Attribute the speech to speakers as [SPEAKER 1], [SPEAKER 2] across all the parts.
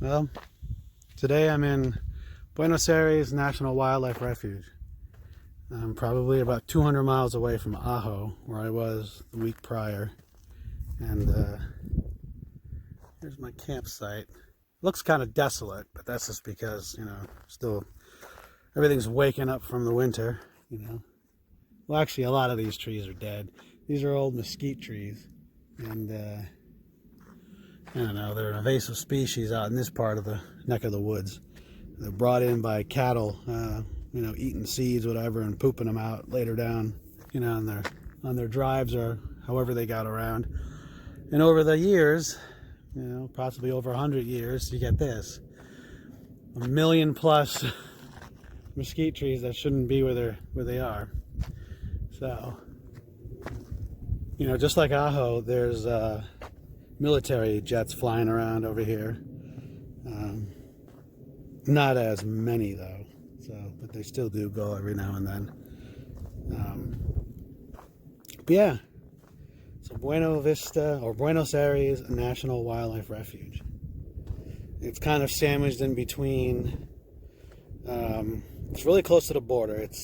[SPEAKER 1] Well, today I'm in Buenos Aires National Wildlife Refuge. I'm probably about 200 miles away from Ajo, where I was the week prior. And here's my campsite. Looks kind of desolate, but that's just because, still everything's waking up from the winter. Well, actually, a lot of these trees are dead. These are old mesquite trees. And I don't know, they're an invasive species out in this part of the neck of the woods. They're brought in by cattle, eating seeds, whatever, and pooping them out later down, on their drives or however they got around. And over the years, possibly over 100 years, you get this. 1 million plus mesquite trees that shouldn't be where they are. So, just like Ajo, there's military jets flying around over here. Not as many though, but they still do go every now and then. But yeah, so Buenos Aires National Wildlife Refuge. It's kind of sandwiched in between. It's really close to the border. It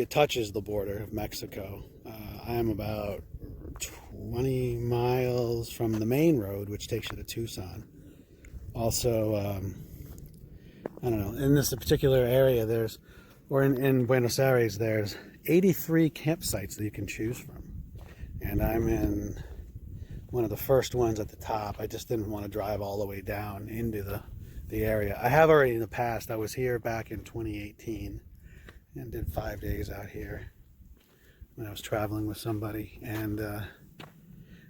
[SPEAKER 1] touches the border of Mexico. I'm about 20 miles from the main road, which takes you to Tucson. Also, I don't know, in this particular area, in Buenos Aires, there's 83 campsites that you can choose from. And I'm in one of the first ones at the top. I just didn't want to drive all the way down into the area. I have already in the past. I was here back in 2018 and did 5 days out here when I was traveling with somebody, and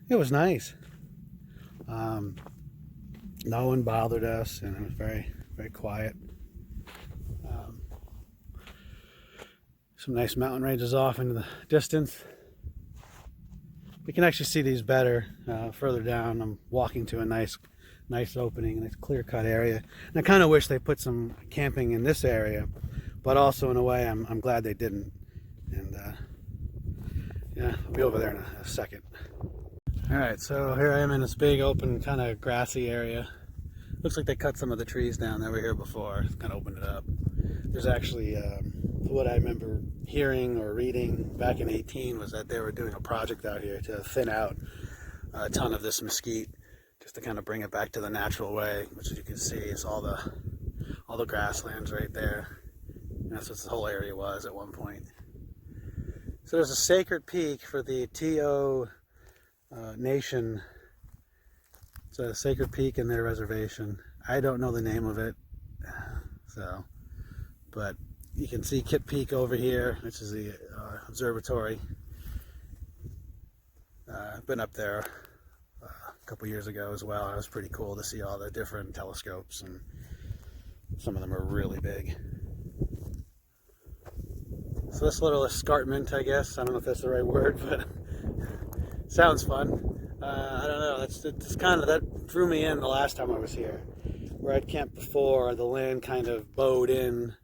[SPEAKER 1] it was nice. No one bothered us, and it was very, very quiet. Some nice mountain ranges off into the distance. You can actually see these better further down. I'm walking to a nice opening, a nice clear-cut area. And I kind of wish they put some camping in this area, but also in a way, I'm glad they didn't. And yeah, I'll be over there in a second. All right, so here I am in this big open kind of grassy area. Looks like they cut some of the trees down that were here before, kind of opened it up. There's actually, what I remember hearing or reading back in 18 was that they were doing a project out here to thin out a ton of this mesquite, just to kind of bring it back to the natural way, which as you can see is all the grasslands right there. And that's what this whole area was at one point. So there's a sacred peak for the T.O. Nation. It's a sacred peak in their reservation. I don't know the name of it, but you can see Kit Peak over here, which is the observatory. I've been up there a couple years ago as well. It was pretty cool to see all the different telescopes, and some of them are really big. So this little escarpment, I guess, I don't know if that's the right word, but sounds fun. I don't know, it's kind of, that drew me in the last time I was here. Where I'd camped before, the land kind of bowed in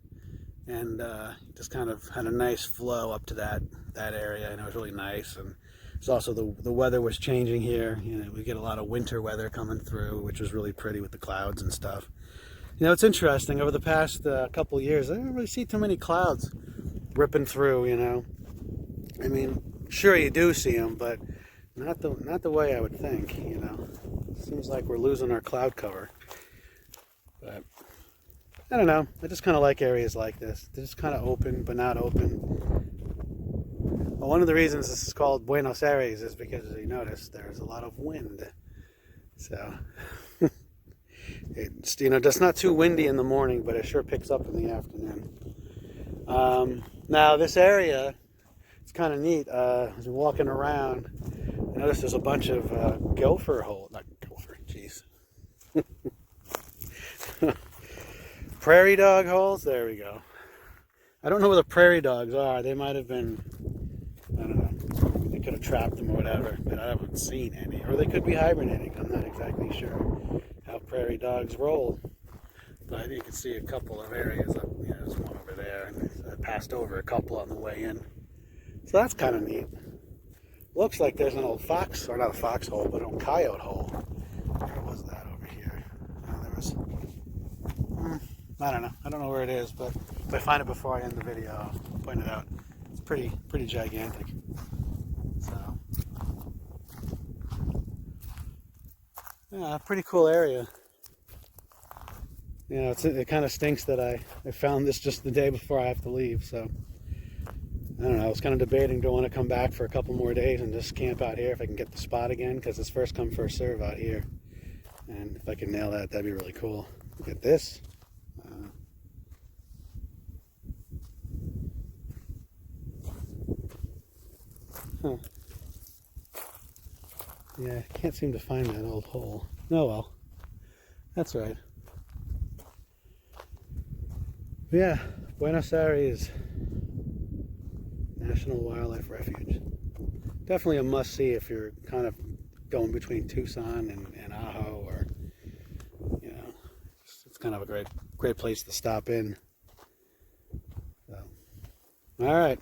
[SPEAKER 1] and just kind of had a nice flow up to that area, and it was really nice. And it's also the weather was changing here. We get a lot of winter weather coming through, which was really pretty with the clouds and stuff. It's interesting, over the past couple years, I don't really see too many clouds ripping through, I mean, sure you do see them, but not the way I would think, Seems like we're losing our cloud cover. But I don't know, I just kind of like areas like this. They're just kind of open, but not open. Well, one of the reasons this is called Buenos Aires is because, as you notice, there's a lot of wind. So, it's, just not too windy in the morning, but it sure picks up in the afternoon. Now, this area, it's kind of neat. As you're walking around, I notice there's a bunch of prairie dog holes. There we go. I don't know where the prairie dogs are. They might have been, I don't know, they could have trapped them or whatever, but I haven't seen any. Or they could be hibernating. I'm not exactly sure how prairie dogs roll. But you can see a couple of areas up, there's one over there, and I passed over a couple on the way in. So that's kind of neat. Looks like there's an old fox, or not a foxhole, but an old coyote hole. Where was that over here? I don't know. I don't know where it is, but if I find it before I end the video, I'll point it out. It's pretty gigantic. So, yeah, pretty cool area. You know, it kind of stinks that I found this just the day before I have to leave. So, I don't know. I was kind of debating, do I want to come back for a couple more days and just camp out here if I can get the spot again, because it's first come, first serve out here. And if I can nail that, that'd be really cool. Look at this. Huh. Yeah, I can't seem to find that old hole. Oh well. That's right. Yeah, Buenos Aires National Wildlife Refuge. Definitely a must-see if you're kind of going between Tucson and Ajo, or, you know, it's kind of a great place to stop in. So, all right.